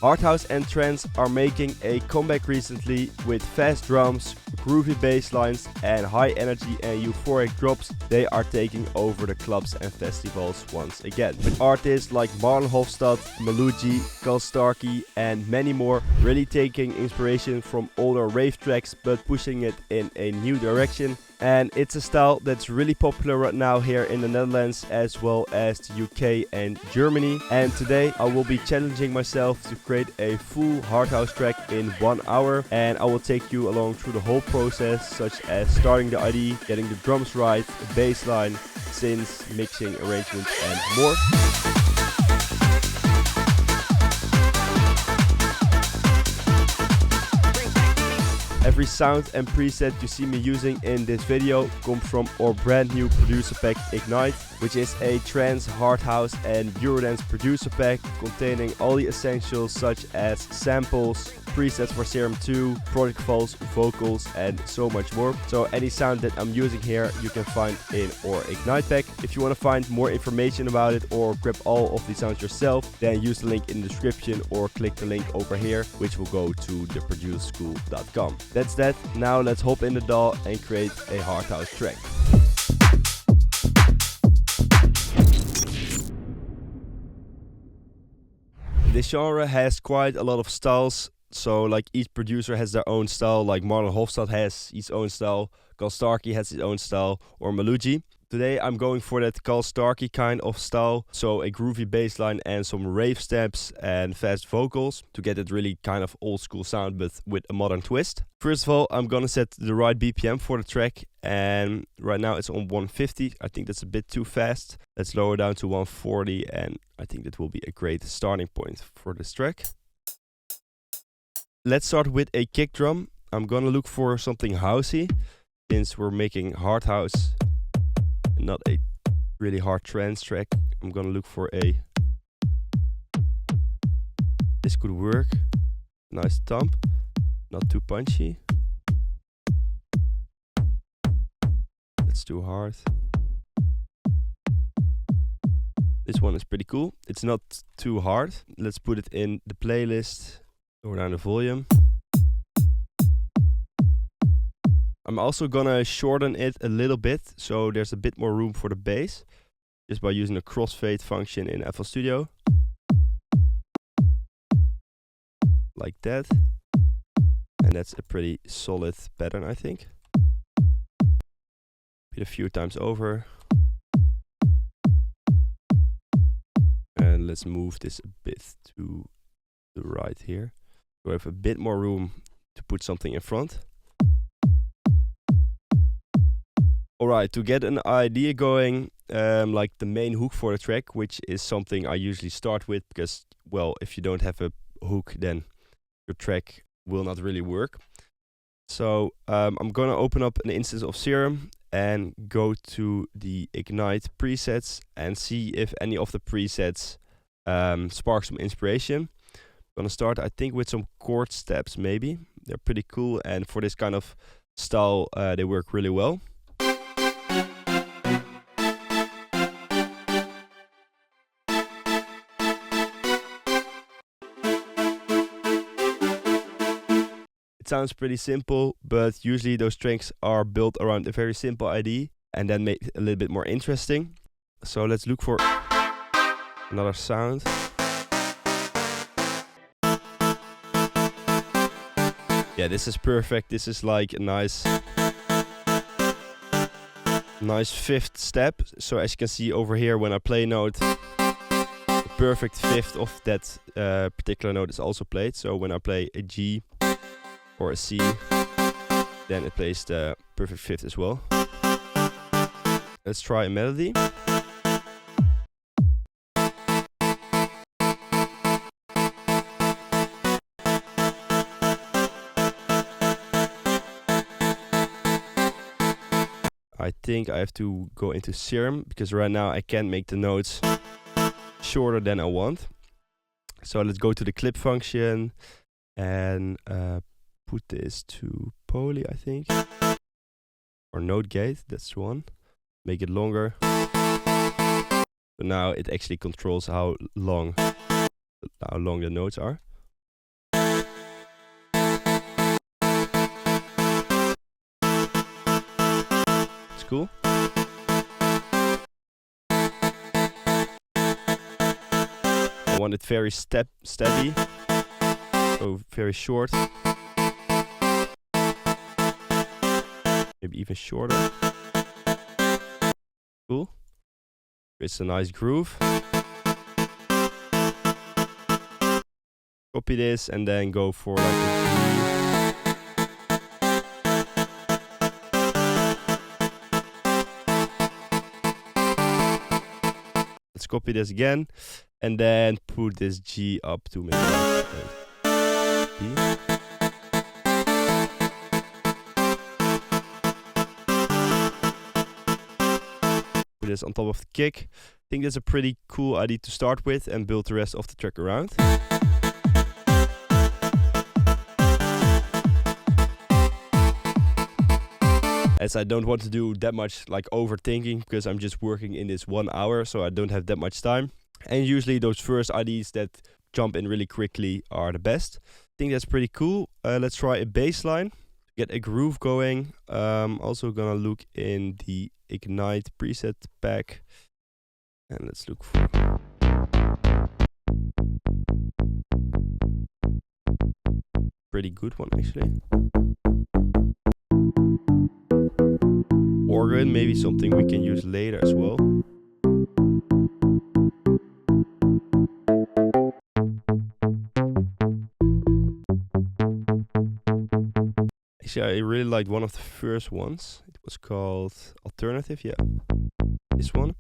Hard house and trance are making a comeback recently with fast drums, groovy bass lines and high energy and euphoric drops. They are taking over the clubs and festivals once again. With artists like Marlon Hoffstadt, Malugi, Kyle Starkey and many more really taking inspiration from older rave tracks but pushing it in a new direction. And it's a style that's really popular right now here in the Netherlands as well as the UK and Germany. And today I will be challenging myself to create a full hard house track in 1 hour, and I will take you along through the whole process, such as starting the ID, getting the drums right, the bass line, synths, mixing, arrangements and more. Every sound and preset you see me using in this video comes from our brand new producer pack Ignite, which is a trance, hard house and Eurodance producer pack containing all the essentials such as samples, presets for Serum 2, project files, vocals and so much more. So any sound that I'm using here you can find in our Ignite pack. If you want to find more information about it or grab all of the sounds yourself, then use the link in the description or click the link over here, which will go to theproducerschool.com. That's that. Now let's hop in the DAW and create a hard house track. This genre has quite a lot of styles, so like each producer has their own style, like Marlon Hoffstadt has his own style, Kyle Starkey has his own style, or Malugi. Today I'm going for that Kyle Starkey kind of style, so a groovy bass line and some rave steps and fast vocals to get it really kind of old school sound but with a modern twist. First of all, I'm gonna set the right BPM for the track, and right now it's on 150. I think that's a bit too fast. Let's lower down to 140 and I think that will be a great starting point for this track. Let's start with a kick drum. I'm gonna look for something housey since we're making hard house, not a really hard trance track. I'm gonna look for a, this could work, nice thump, not too punchy. That's too hard. This one is pretty cool. It's not too hard. Let's put it in the playlist, lower down the volume. I'm also gonna shorten it a little bit, so there's a bit more room for the bass, just by using the crossfade function in FL Studio. Like that. And that's a pretty solid pattern, I think. Repeat a few times over. And let's move this a bit to the right here. So we have a bit more room to put something in front. Alright, to get an idea going, like the main hook for the track, which is something I usually start with because, well, if you don't have a hook, then your track will not really work. So I'm gonna open up an instance of Serum and go to the Ignite presets and see if any of the presets spark some inspiration. I'm gonna start, I think, with some chord steps maybe. They're pretty cool, and for this kind of style they work really well. It sounds pretty simple, but usually those tracks are built around a very simple ID and then make it a little bit more interesting. So let's look for another sound. Yeah, this is perfect. This is like a nice fifth step. So as you can see over here, when I play a note, the perfect fifth of that particular note is also played. So when I play a G or a C, then it plays the perfect fifth as well. Let's try a melody. I think I have to go into Serum because right now I can't make the notes shorter than I want. So let's go to the clip function and put this to poly, I think, or note gate. That's the one. Make it longer. So now it actually controls how long the notes are. cool. I want it very steady, so very short. Maybe even shorter. Cool. It's a nice groove. Copy this and then go for like a G. Let's copy this again and then put this G up to maybe like D. Put this on top of the kick. I think that's a pretty cool idea to start with and build the rest of the track around. As I don't want to do that much like overthinking because I'm just working in this 1 hour, so I don't have that much time. And usually those first ideas that jump in really quickly are the best. I think that's pretty cool. Let's try a bass line. Get a groove going. Also gonna look in the Ignite preset pack. And let's look for... pretty good one actually. Organ, maybe something we can use later as well. Actually, I really liked one of the first ones. It was called Alternative, yeah. This one.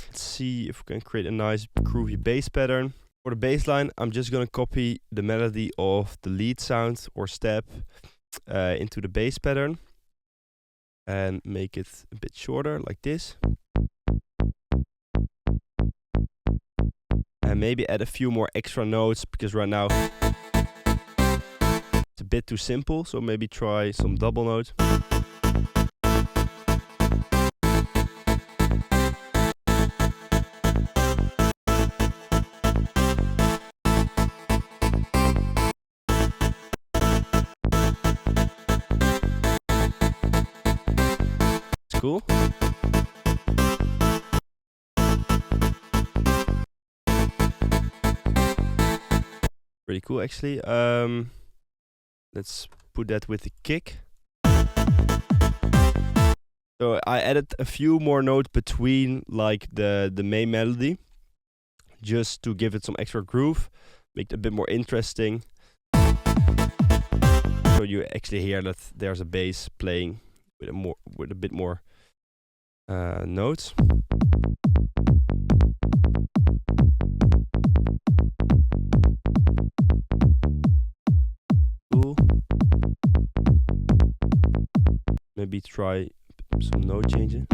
Let's see if we can create a nice groovy bass pattern. For the bass line, I'm just gonna copy the melody of the lead sound or step into the bass pattern. And make it a bit shorter like this. And maybe add a few more extra notes because right now it's a bit too simple, so maybe try some double notes. Cool. Pretty cool actually. Let's put that with the kick. So I added a few more notes between like the main melody, just to give it some extra groove, make it a bit more interesting. So you actually hear that there's a bass playing with a bit more notes. Cool. Maybe try some note changing.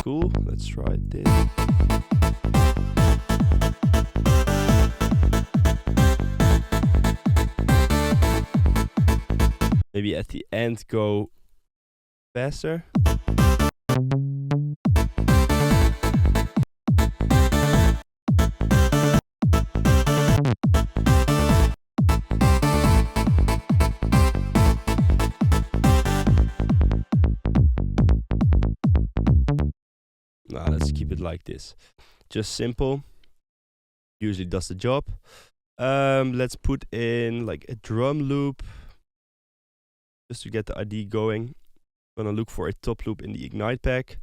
Cool. Let's try this. Maybe at the end go faster. Nah, let's keep it like this. Just simple. Usually does the job. Let's put in like a drum loop. Just to get the idea going. I'm gonna look for a top loop in the Ignite pack.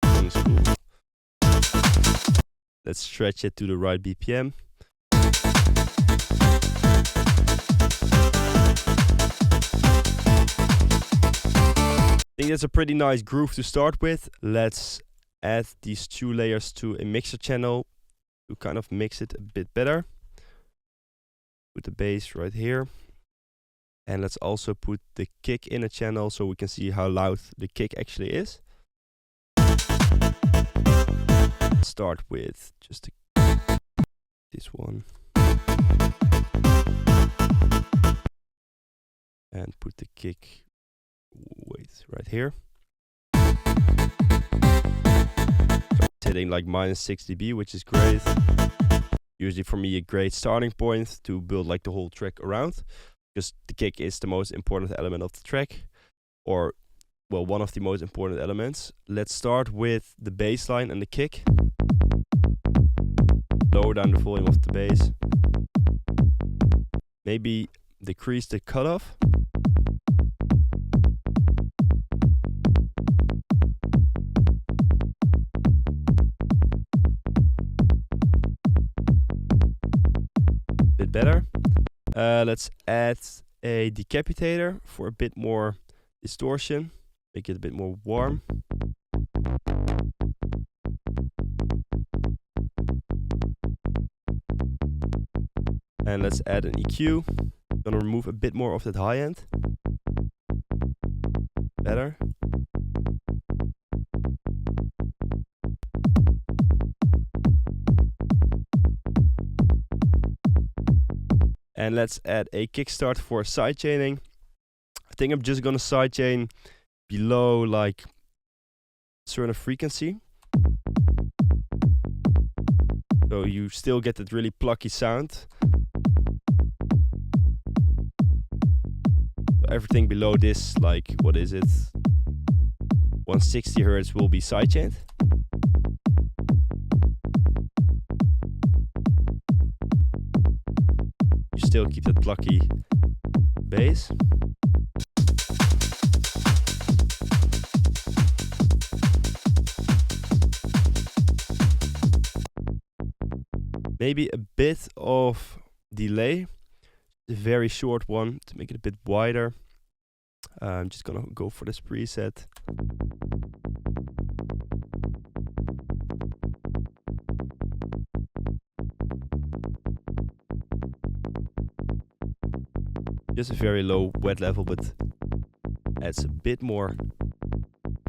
That's cool. Let's stretch it to the right BPM. I think that's a pretty nice groove to start with. Let's add these two layers to a mixer channel to kind of mix it a bit better. Put the bass right here. And let's also put the kick in a channel so we can see how loud the kick actually is. Start with just a This one. And put the kick weight right here. So it's hitting like -6 dB, which is great. Usually for me a great starting point to build like the whole track around, because the kick is the most important element of the track, or well, one of the most important elements. Let's start with the bass line and the kick. Lower down the volume of the bass. Maybe decrease the cutoff. Bit better. Let's add a decapitator for a bit more distortion. Make it a bit more warm. And let's add an EQ. Gonna remove a bit more of that high end. Better. And let's add a kickstart for sidechaining. I think I'm just gonna sidechain below like a certain frequency. So you still get that really plucky sound. Everything below this, like, what is it? 160 Hz will be sidechained. You still keep that plucky bass. Maybe a bit of delay, a very short one to make it a bit wider. I'm just gonna go for this preset. Just a very low wet level, but adds a bit more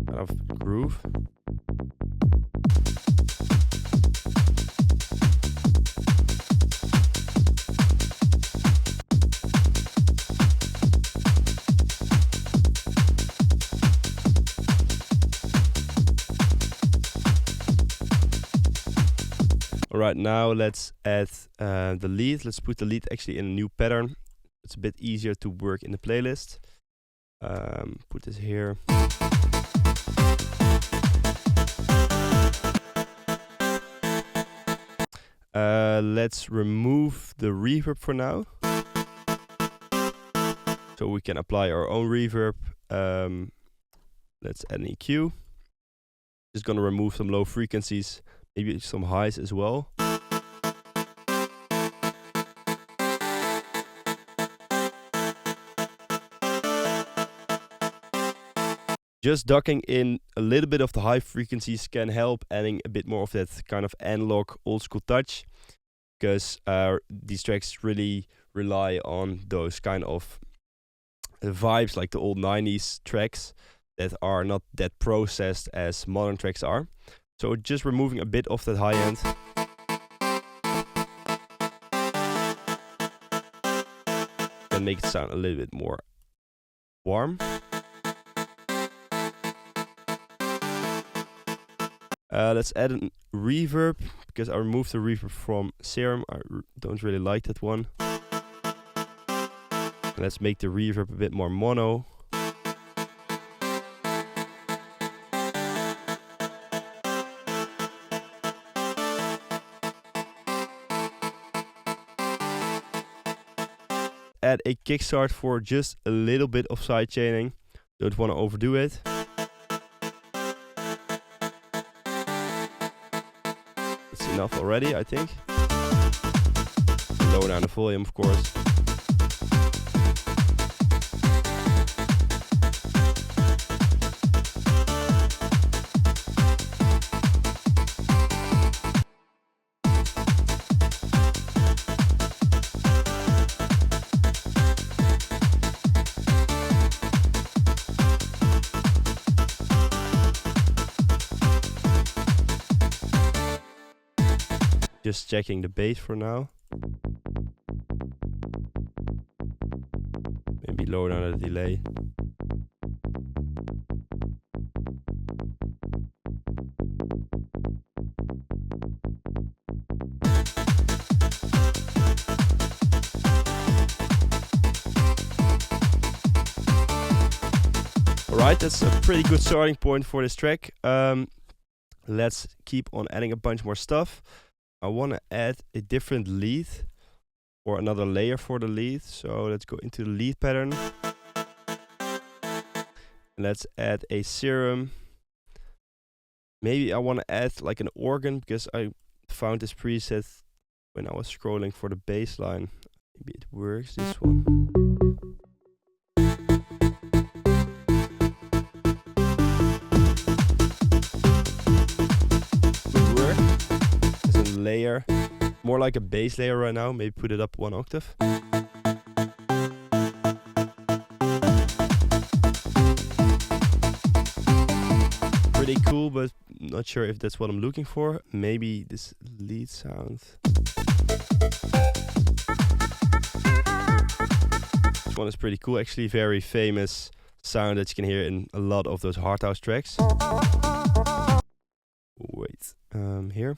kind of groove. Alright, now let's add the lead. Let's put the lead actually in a new pattern. It's a bit easier to work in the playlist. Put this here. Let's remove the reverb for now, so we can apply our own reverb. Let's add an EQ. Just gonna remove some low frequencies, maybe some highs as well. Just ducking in a little bit of the high frequencies can help adding a bit more of that kind of analog old school touch, because these tracks really rely on those kind of vibes like the old 90s tracks that are not that processed as modern tracks are. So just removing a bit of that high end. And make it sound a little bit more warm. Let's add a reverb, because I removed the reverb from Serum. I don't really like that one. Let's make the reverb a bit more mono. Add a kickstart for just a little bit of sidechaining. Don't want to overdo it. That's enough already, I think. Lower down the volume, of course. Just checking the bass for now. Maybe lower down the delay. Alright, that's a pretty good starting point for this track. Let's keep on adding a bunch more stuff. I want to add a different lead or another layer for the lead. So let's go into the lead pattern. Let's add a serum. Maybe I want to add like an organ because I found this preset when I was scrolling for the bass line. Maybe it works, this one. Could work as a layer. More like a bass layer right now. Maybe put it up 1 octave. Pretty cool, but not sure if that's what I'm looking for. Maybe this lead sound. This one is pretty cool, actually. Very famous sound that you can hear in a lot of those hard house tracks. Wait, here.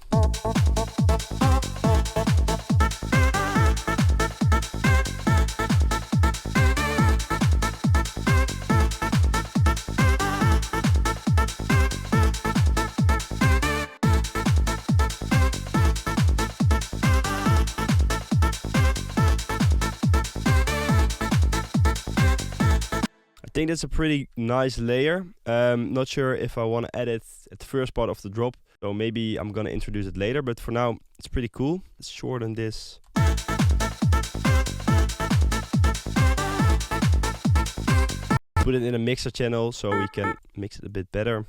I think that's a pretty nice layer. Not sure if I want to add it at the first part of the drop, so maybe I'm gonna introduce it later, but for now it's pretty cool. Let's shorten this. Put it in a mixer channel so we can mix it a bit better.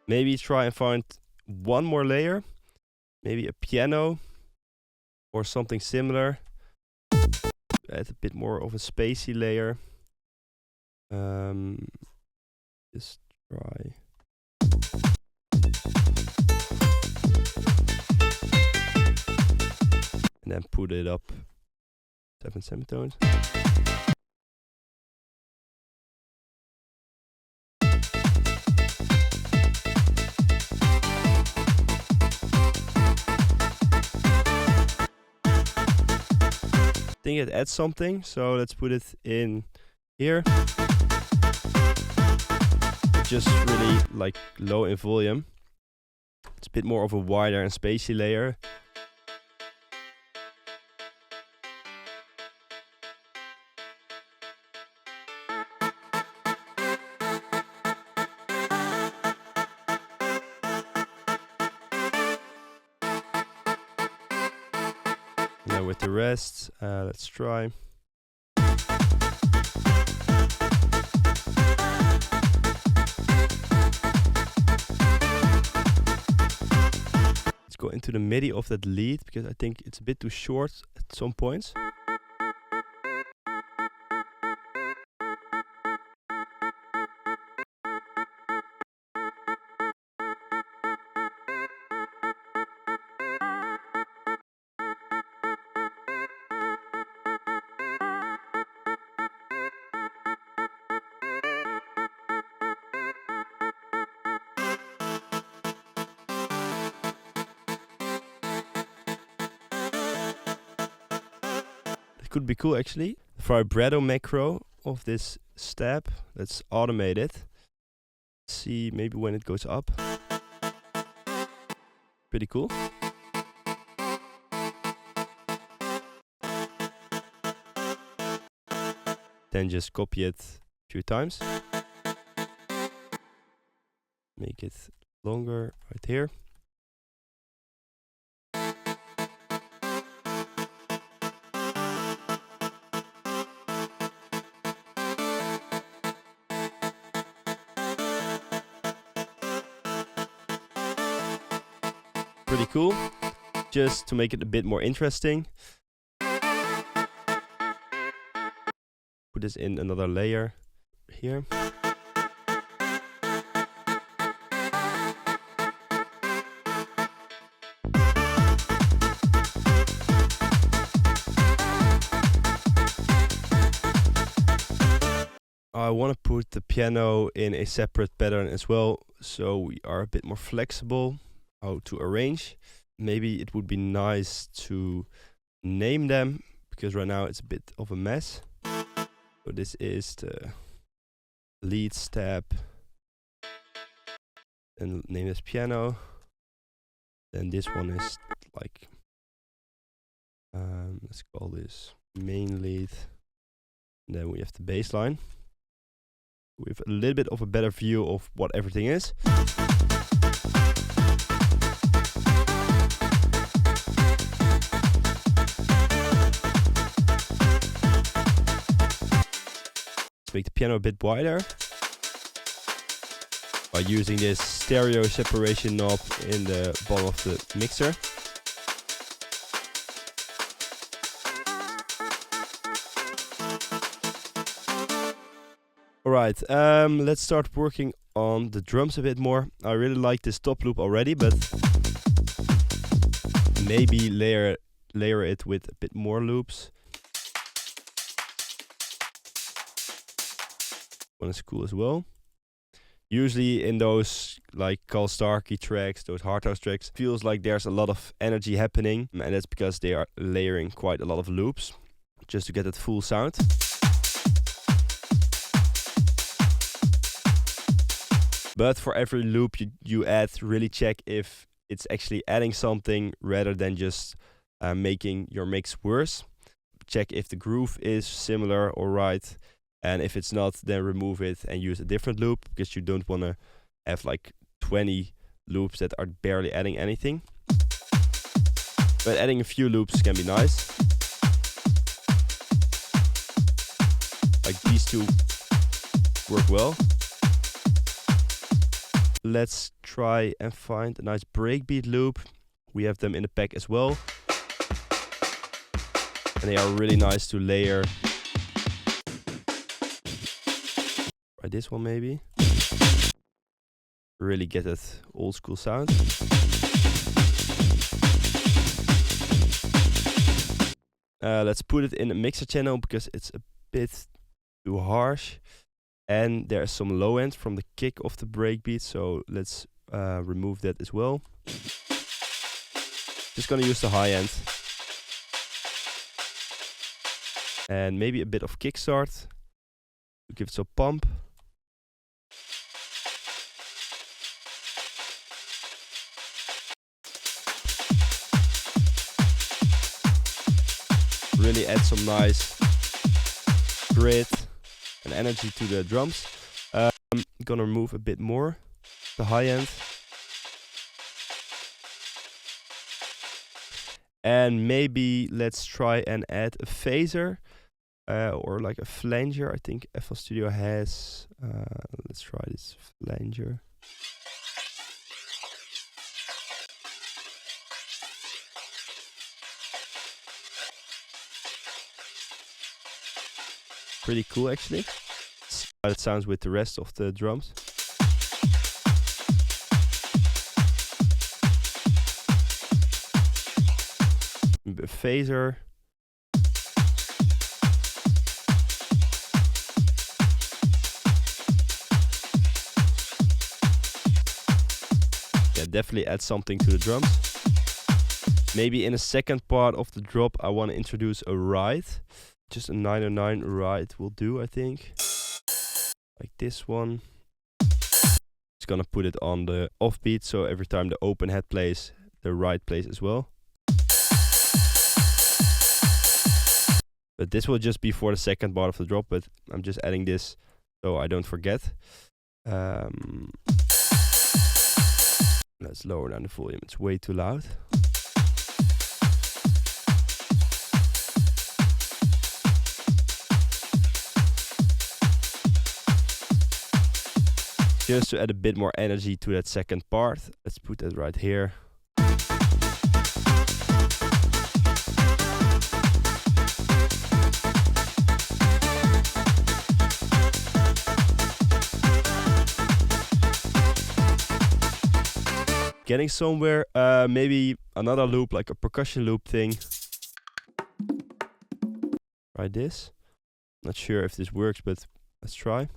Maybe try and find one more layer, maybe a piano or something similar. Add a bit more of a spacey layer. Just try. And then put it up 7 semitones. I think it adds something, so let's put it in here. Just really like low in volume. It's a bit more of a wider and spacey layer. Now with the rest, let's try. Let's go into the MIDI of that lead because I think it's a bit too short at some points. Could be cool actually. The vibrato macro of this step, let's automate it. See maybe when it goes up. Pretty cool. Then just copy it a few times. Make it longer right here. Pretty cool. Just to make it a bit more interesting. Put this in another layer here. I want to put the piano in a separate pattern as well, so we are a bit more flexible how to arrange. Maybe it would be nice to name them, because right now it's a bit of a mess. So this is the lead step, and name this piano. Then this one is like, let's call this main lead. And then we have the bass line. We have a little bit of a better view of what everything is. Let's make the piano a bit wider by using this stereo separation knob in the bottom of the mixer. Alright, let's start working on the drums a bit more. I really like this top loop already, but maybe layer it with a bit more loops. One is cool as well. Usually in those like Kyle Starkey tracks, those hard house tracks, feels like there's a lot of energy happening, and that's because they are layering quite a lot of loops just to get that full sound. But for every loop you add, really check if it's actually adding something rather than just making your mix worse. Check if the groove is similar or right, and if it's not, then remove it and use a different loop, because you don't want to have like 20 loops that are barely adding anything. But adding a few loops can be nice. Like these two work well. Let's try and find a nice breakbeat loop. We have them in the pack as well. And they are really nice to layer. Try this one maybe. Really get that old school sound. Let's put it in a mixer channel because it's a bit too harsh. And there's some low end from the kick of the breakbeat, so let's remove that as well. Just gonna use the high end. And maybe a bit of kickstart to give it some pump. Really add some nice grit and energy to the drums. I'm gonna remove a bit more the high end. And maybe let's try and add a phaser or like a flanger. I think FL Studio has. Let's try this flanger. Pretty cool actually. See how it sounds with the rest of the drums. A phaser. Yeah, definitely add something to the drums. Maybe in a second part of the drop I want to introduce a ride. Just a 909 ride will do, I think. Like this one. Just gonna put it on the offbeat, so every time the open head plays, the ride plays as well. But this will just be for the second part of the drop, but I'm just adding this so I don't forget. Let's lower down the volume, it's way too loud. Just to add a bit more energy to that second part. Let's put that right here. getting somewhere. Maybe another loop, like a percussion loop thing. Try this. Not sure if this works, but let's try.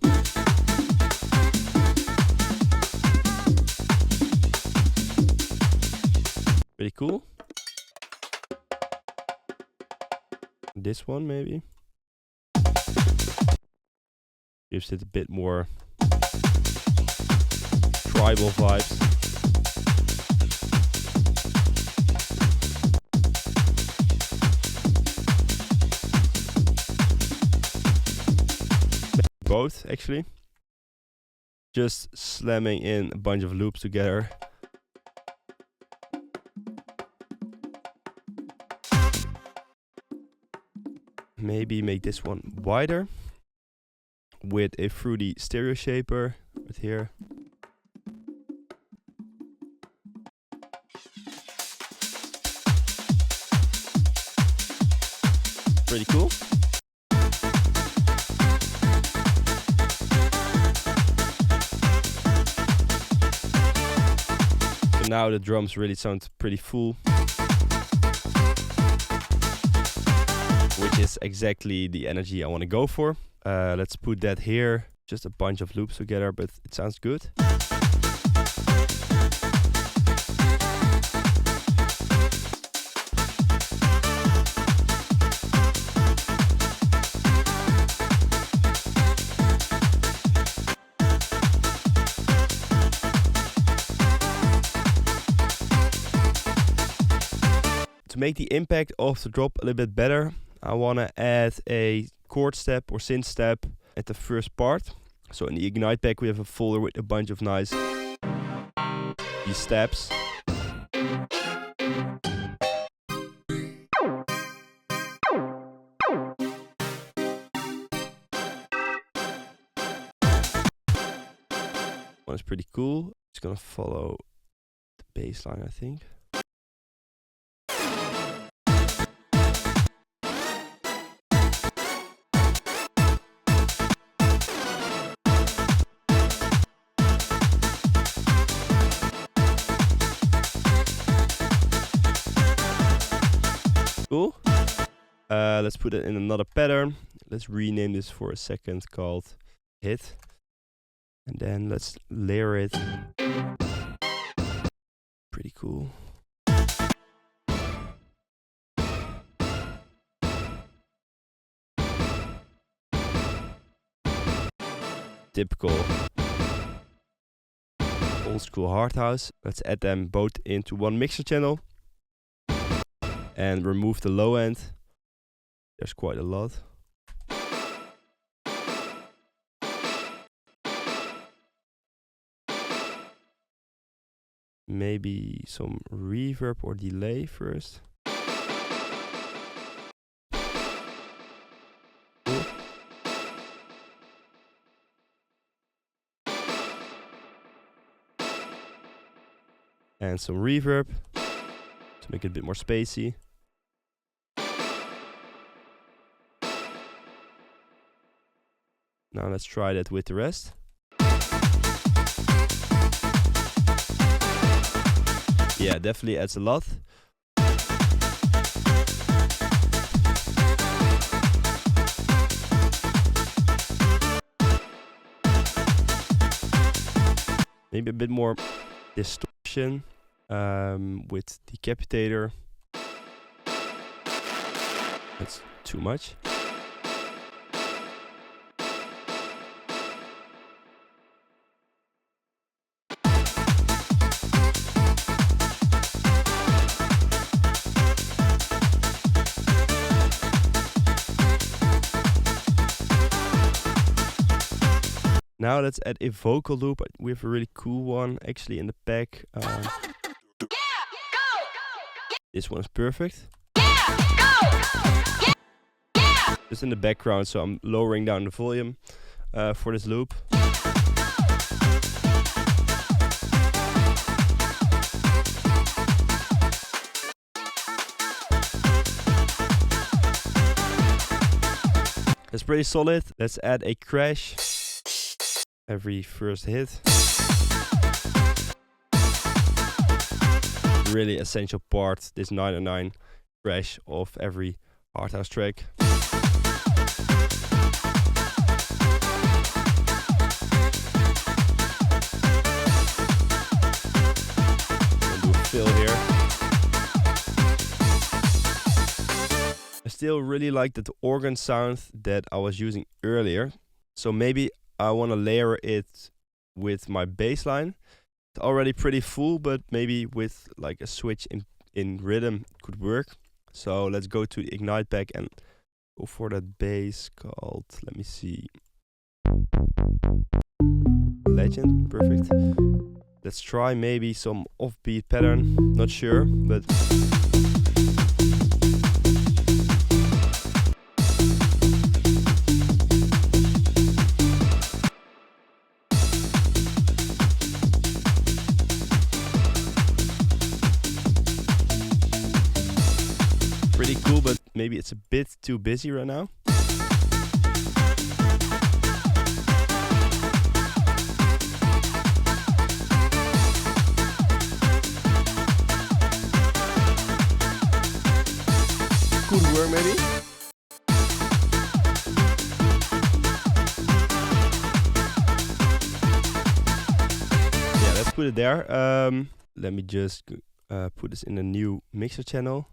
Pretty cool. This one maybe. Gives it a bit more tribal vibes. Both actually. Just slamming in a bunch of loops together. Maybe make this one wider with a fruity stereo shaper right here. Pretty cool. So now the drums really sound pretty full, which is exactly the energy I want to go for. Let's put that here. Just a bunch of loops together, but it sounds good. To make the impact of the drop a little bit better, I want to add a chord step or synth step at the first part. So in the Ignite pack we have a folder with a bunch of nice these steps. One is pretty cool. It's gonna follow the bass line, I think. Cool. Let's put it in another pattern. Let's rename this for a second called hit. And then let's layer it. Pretty cool. Typical old school hard house. Let's add them both into one mixer channel. And remove the low end. There's quite a lot. Maybe some reverb or delay first. Cool. And some reverb to make it a bit more spacey. Now let's try that with the rest. Yeah, definitely adds a lot. Maybe a bit more distortion with Decapitator. That's too much. Now let's add a vocal loop. We have a really cool one actually in the pack. This one is perfect. Just in the background, so I'm lowering down the volume for this loop. That's pretty solid. Let's add a crash every first hit. is really essential part, this 909 crash of every hard house track. Do a fill here. I still really like that organ sound that I was using earlier. So maybe I want to layer it with my bass line. It's already pretty full, but maybe with like a switch in rhythm could work. So let's go to the Ignite pack and go for that bass called, let me see, Legend. Perfect. Let's try maybe some offbeat pattern, not sure, but pretty cool, but maybe it's a bit too busy right now. Could work maybe. Yeah, let's put it there. Let me just put this in a new mixer channel.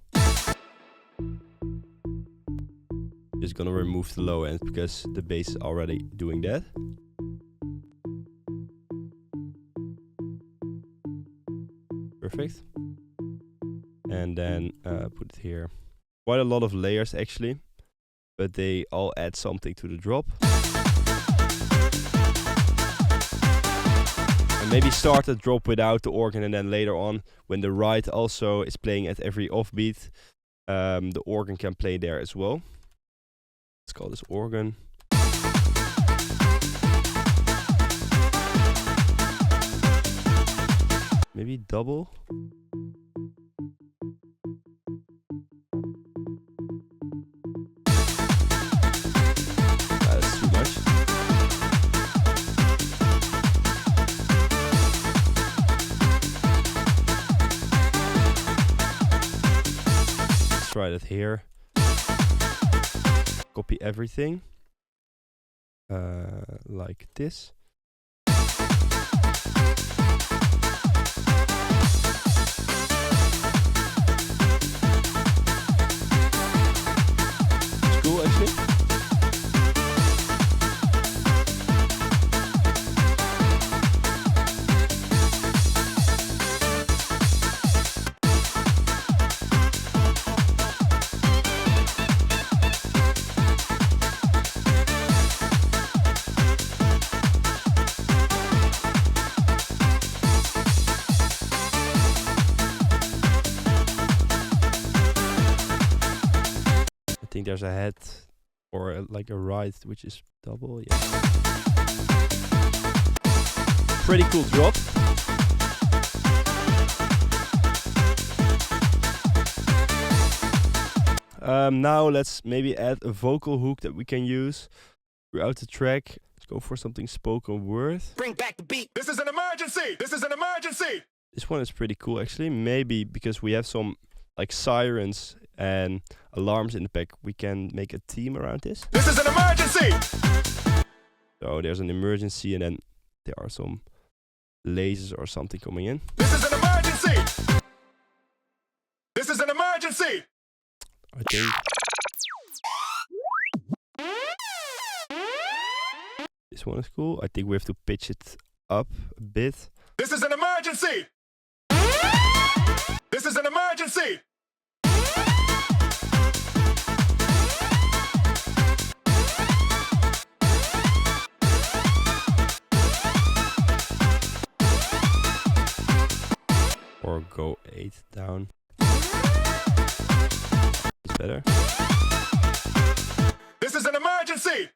Just gonna remove the low end because the bass is already doing that. Perfect. And then put it here. Quite a lot of layers actually, but they all add something to the drop. And maybe start the drop without the organ, and then later on, when the ride also is playing at every offbeat, the organ can play there as well. Let's call this organ. Maybe double. That's too much. Let's try that here. Copy everything like this. It's cool actually. I think there's a head or like a ride which is double. Yeah. Pretty cool drop. Now let's maybe add a vocal hook that we can use throughout the track. Let's go for something spoken word. Bring back the beat. This is an emergency. This is an emergency. This one is pretty cool actually. Maybe because we have some like sirens and alarms in the pack, we can make a theme around this. This is an emergency. So there's an emergency, and then there are some lasers or something coming in. This is an emergency. This is an emergency. I think this one is cool. I think we have to pitch it up a bit. This is an emergency. This is an emergency. Or go 8 down. It's better. This is an emergency.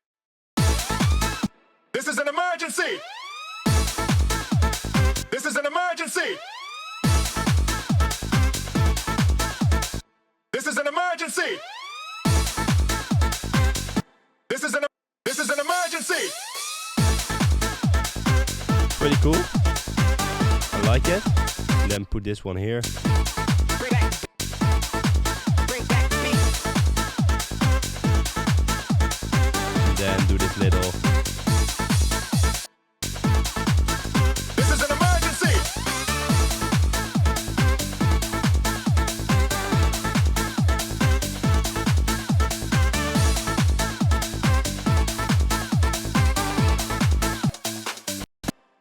This is an emergency. This is an emergency. This is an emergency. This is an emergency. Pretty cool. I like it. And then put this one here. And then do this little. This is an emergency.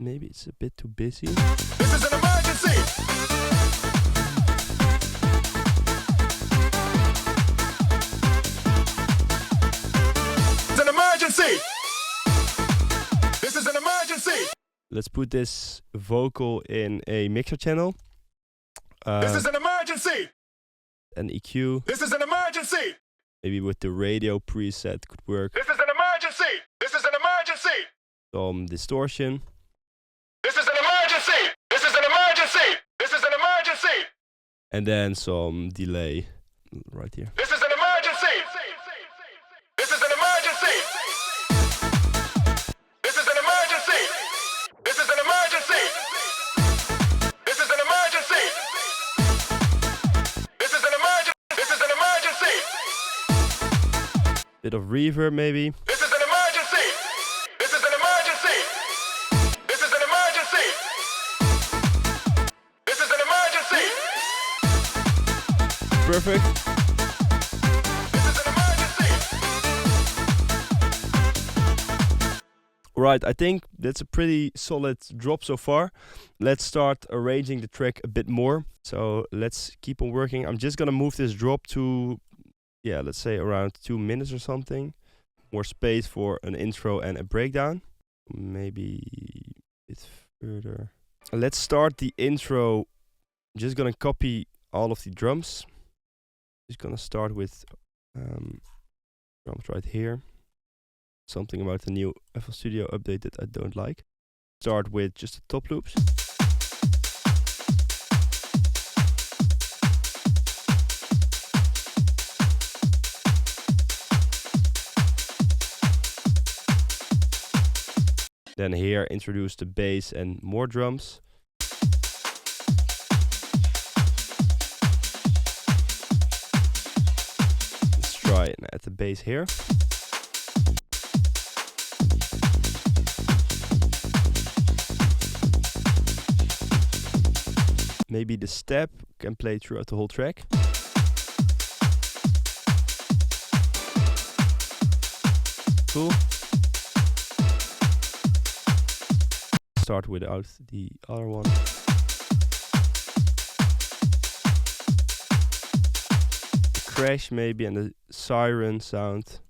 Maybe it's a bit too busy. This is an emergency. It's an emergency. This is an emergency. Let's put this vocal in a mixer channel. This is an emergency. An EQ. This is an emergency. Maybe with the radio preset could work. This is an emergency. This is an emergency. Some distortion. This is an emergency. This is an emergency. This is an emergency. And then some delay right here. This is an emergency. This is an emergency. This is an emergency. This is an emergency. This is an emergency. This is an emergency. This is an emergency. Bit of reverb maybe. This is an emergency. This is an emergency. This is an emergency. This is an emergency. Perfect. This is an emergency. Right, I think that's a pretty solid drop so far. Let's start arranging the track a bit more. So let's keep on working. I'm just gonna move this drop to, yeah, let's say around 2 minutes or something. More space for an intro and a breakdown. Maybe a bit further. Let's start the intro. I'm just gonna copy all of the drums. Just gonna start with drums right here. Something about the new FL Studio update that I don't like. Start with just the top loops. Then here introduce the bass and more drums. Let's try and add the bass here. Maybe the step can play throughout the whole track. Cool. Start without the other one. The crash maybe and the siren sound.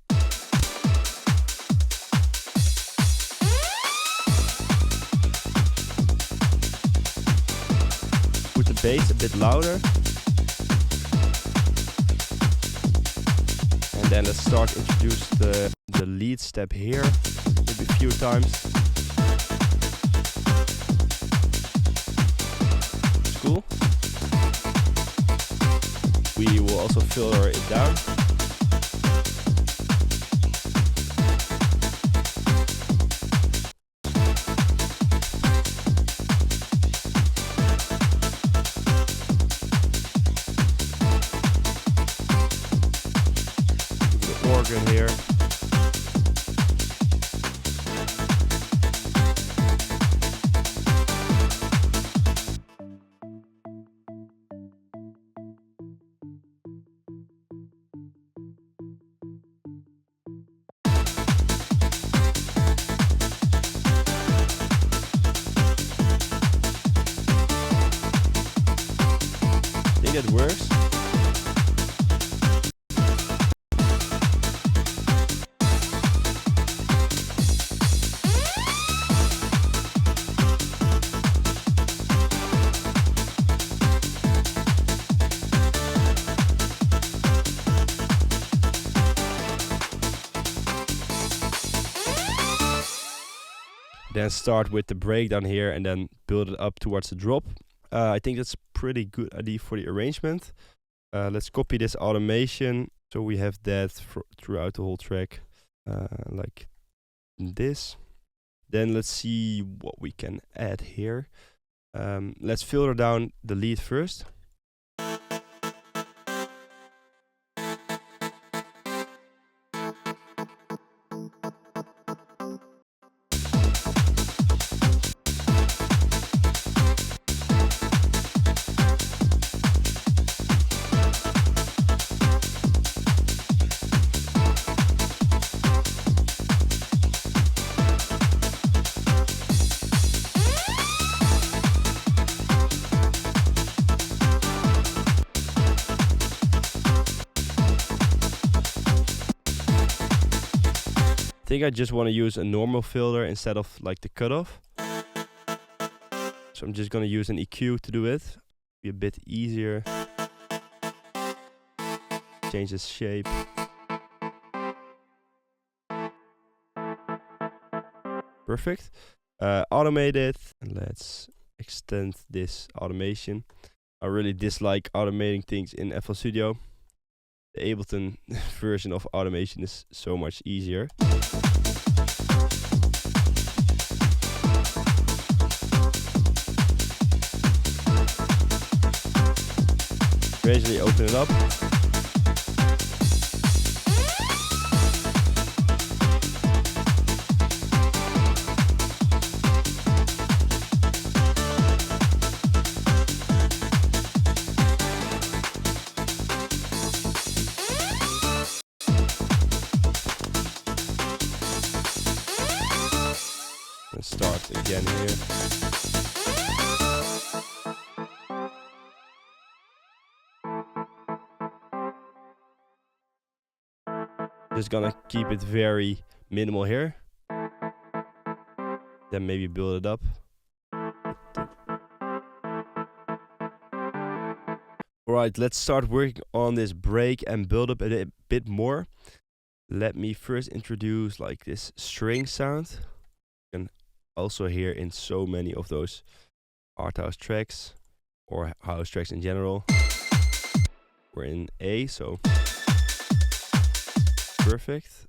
Put the bass a bit louder. And then let's start introduce the lead step here, maybe a few times. Cool. We will also filter it down. The organ here. It works. Then start with the breakdown here and then build it up towards the drop. I think that's a pretty good idea for the arrangement. Let's copy this automation so we have that throughout the whole track, like this. Then let's see what we can add here. Let's filter down the lead first. I think I just want to use a normal filter instead of like the cutoff. So I'm just gonna use an EQ to do it. Be a bit easier. Change the shape. Perfect. Automate it. And let's extend this automation. I really dislike automating things in FL Studio. The Ableton version of automation is so much easier. Gradually open it up. Let's start again here. Just gonna keep it very minimal here. Then maybe build it up. Alright, let's start working on this break and build up a bit more. Let me first introduce like this string sound. You can also hear in so many of those art house tracks or house tracks in general. We're in A, so perfect.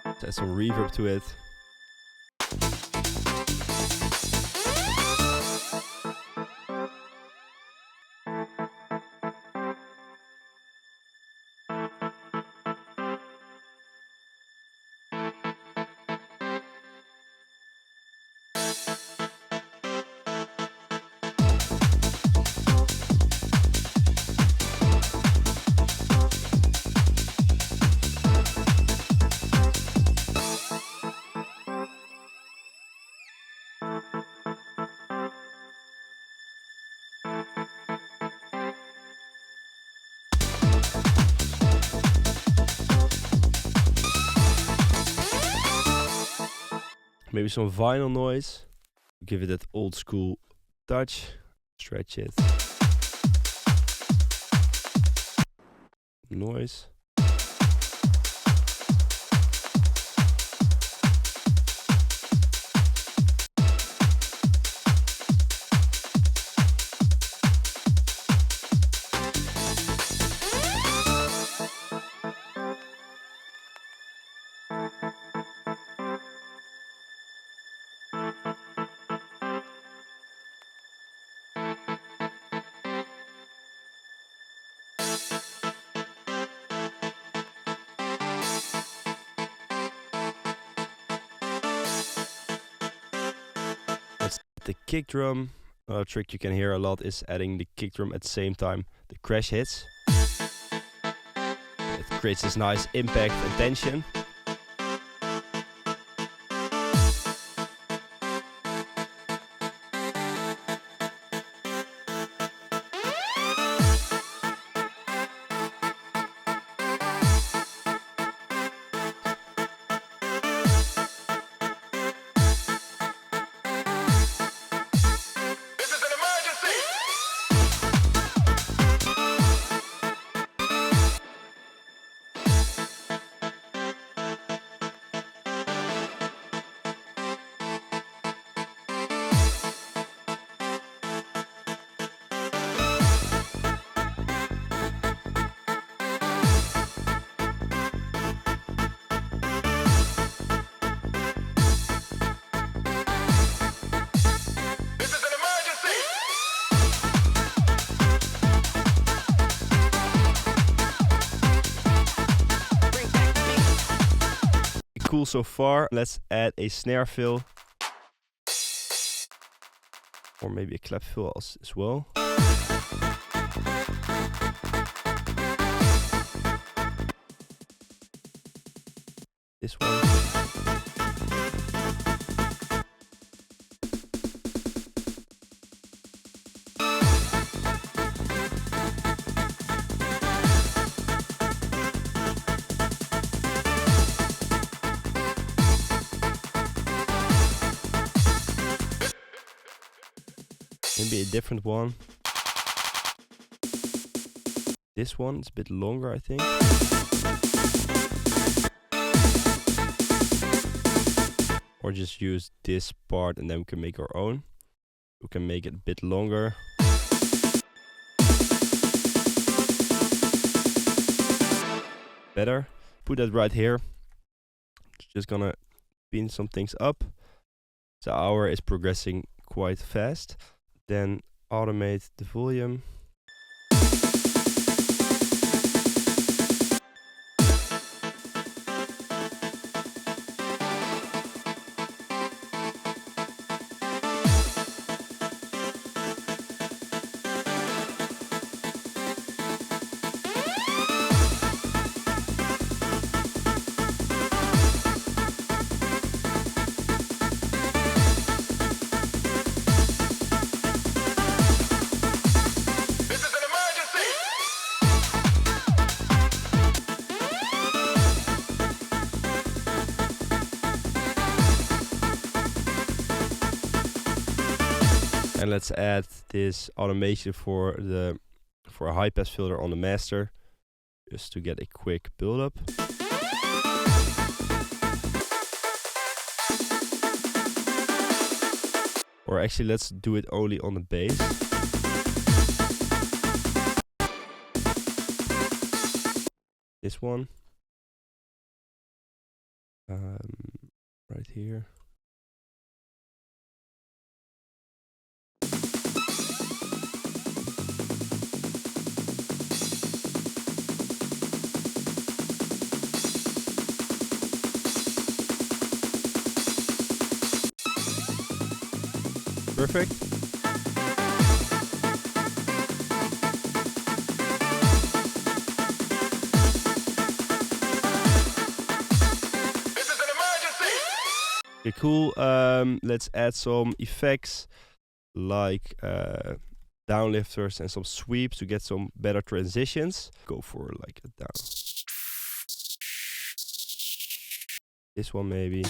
Let's add some reverb to it. Maybe some vinyl noise. Give it that old school touch. Stretch it. Noise. The kick drum. Another trick you can hear a lot is adding the kick drum at the same time the crash hits. It creates this nice impact and tension. cool so far. Let's add a snare fill. Or maybe a clap fill as well. This one. Maybe a different one. This one is a bit longer, I think. Or just use this part and then we can make our own. We can make it a bit longer. Better. Put that right here. Just gonna spin some things up. The hour is progressing quite fast. Then automate the volume. And let's add this automation for a high pass filter on the master, just to get a quick build-up. Or actually, let's do it only on the bass. This one. Right here. Perfect. This is an emergency. Okay, cool. Let's add some effects like downlifters and some sweeps to get some better transitions. Go for like a down. This one maybe.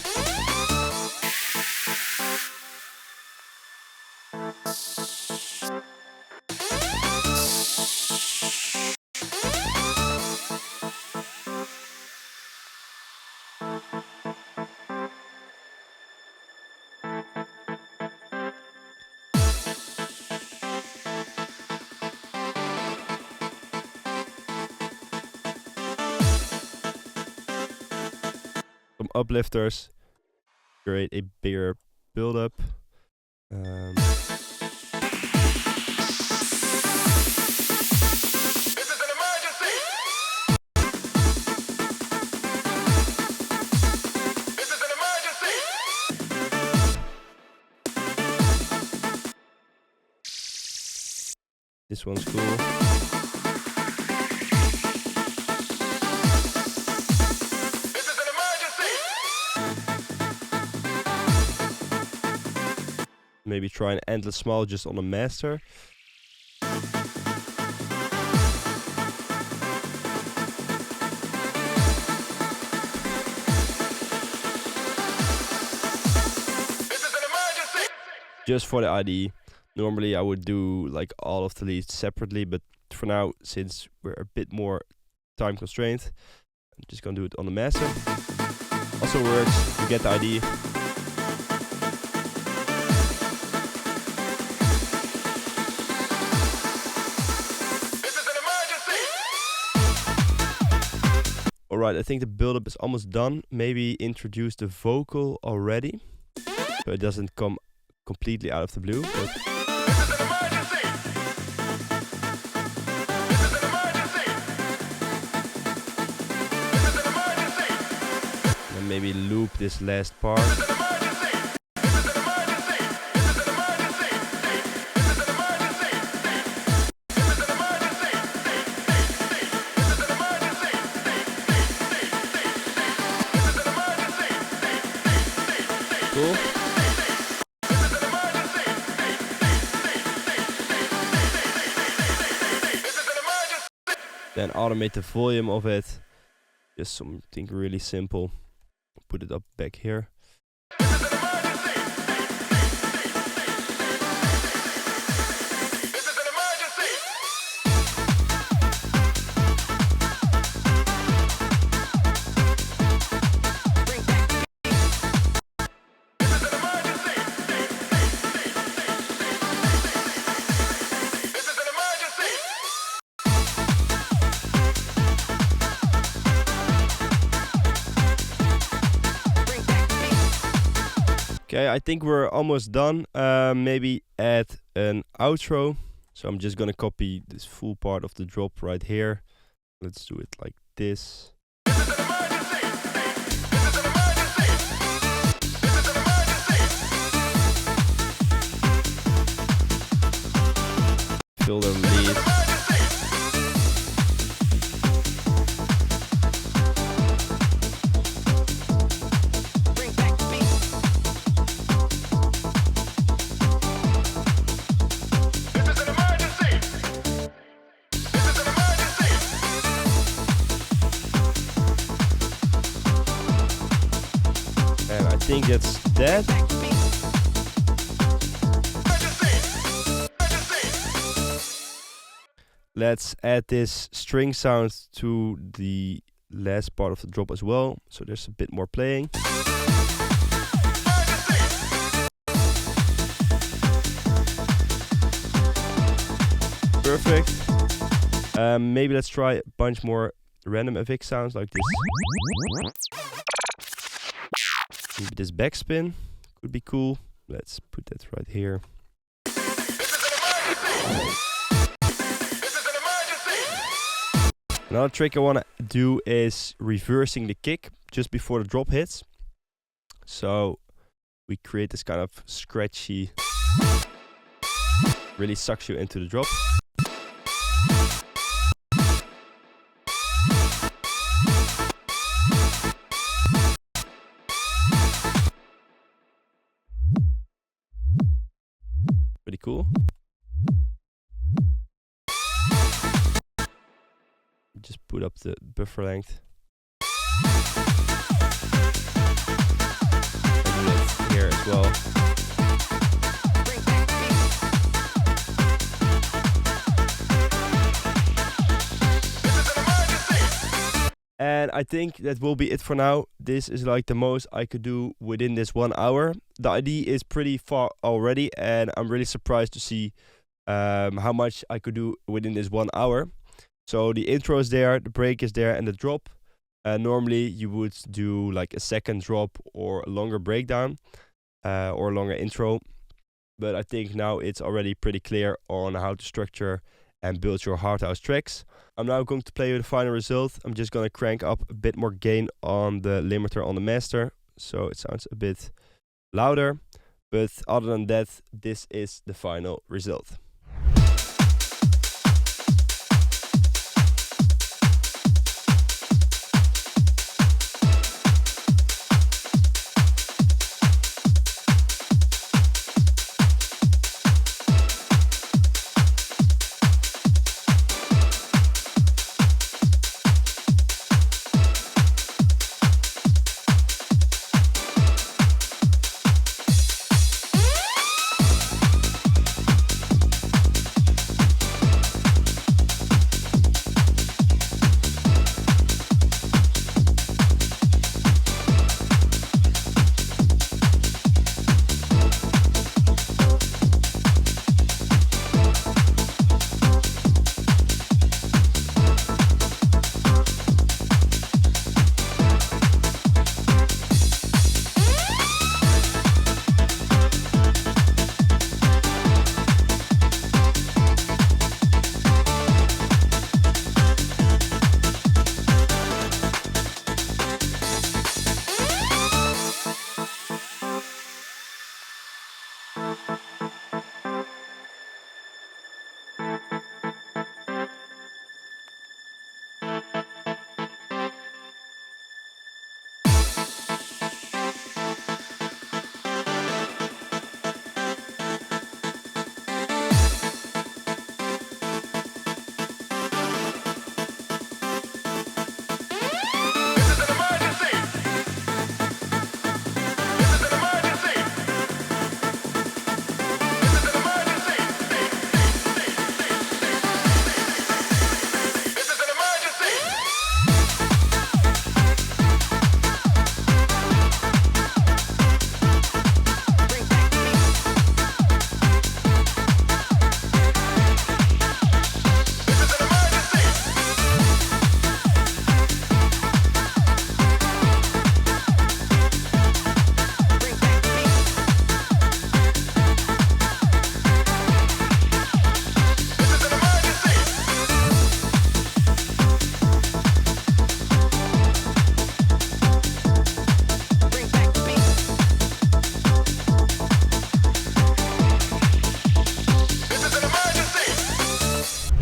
Some uplifters, create a bigger build-up. This is an emergency. This is an emergency. This one's cool. This is an emergency. Maybe try an endless smile just on the master. This is an emergency. Just for the ID. Normally I would do like all of the leads separately, but for now, since we're a bit more time constrained, I'm just gonna do it on the master. Also works, you get the ID. This is an emergency. Alright, I think the build-up is almost done. Maybe introduce the vocal already, so it doesn't come completely out of the blue. But This is an emergency. This is an emergency. This is an emergency. And maybe loop this last part. Cool. Then automate the volume of it. Just something really simple. Put it up back here. Okay, I think we're almost done. Maybe add an outro. So I'm just gonna copy this full part of the drop right here. Let's do it like this. Fill the lead. I think that's that. Let's add this string sound to the last part of the drop as well, so there's a bit more playing. Perfect. Maybe let's try a bunch more random FX sounds like this. Maybe this backspin could be cool. Let's put that right here. Another trick I want to do is reversing the kick just before the drop hits. So we create this kind of scratchy, really sucks you into the drop. Pretty cool. Just put up the buffer length. And do it here as well. And I think that will be it for now. This is like the most I could do within this 1 hour. The idea is pretty far already, and I'm really surprised to see how much I could do within this 1 hour. So the intro is there, the break is there, and the drop. Normally you would do like a second drop or a longer breakdown or a longer intro. But I think now it's already pretty clear on how to structure and build your hard house tracks. I'm now going to play with the final result. I'm just going to crank up a bit more gain on the limiter on the master, so it sounds a bit louder. But other than that, this is the final result.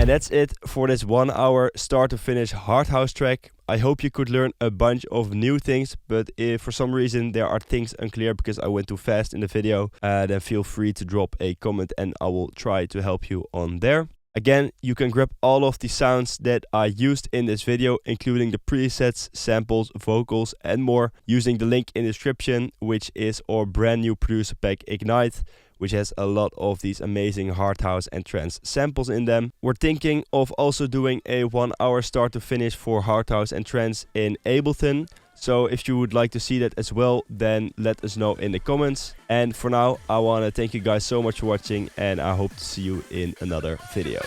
And that's it for this 1 hour start to finish hard house track. I hope you could learn a bunch of new things, but if for some reason there are things unclear because I went too fast in the video, then feel free to drop a comment and I will try to help you on there. Again, you can grab all of the sounds that I used in this video, including the presets, samples, vocals and more, using the link in the description, which is our brand new producer pack Ignite, which has a lot of these amazing hard house and trance samples in them. We're thinking of also doing a 1 hour start to finish for hard house and trance in Ableton. So if you would like to see that as well, then let us know in the comments. And for now, I want to thank you guys so much for watching, and I hope to see you in another video.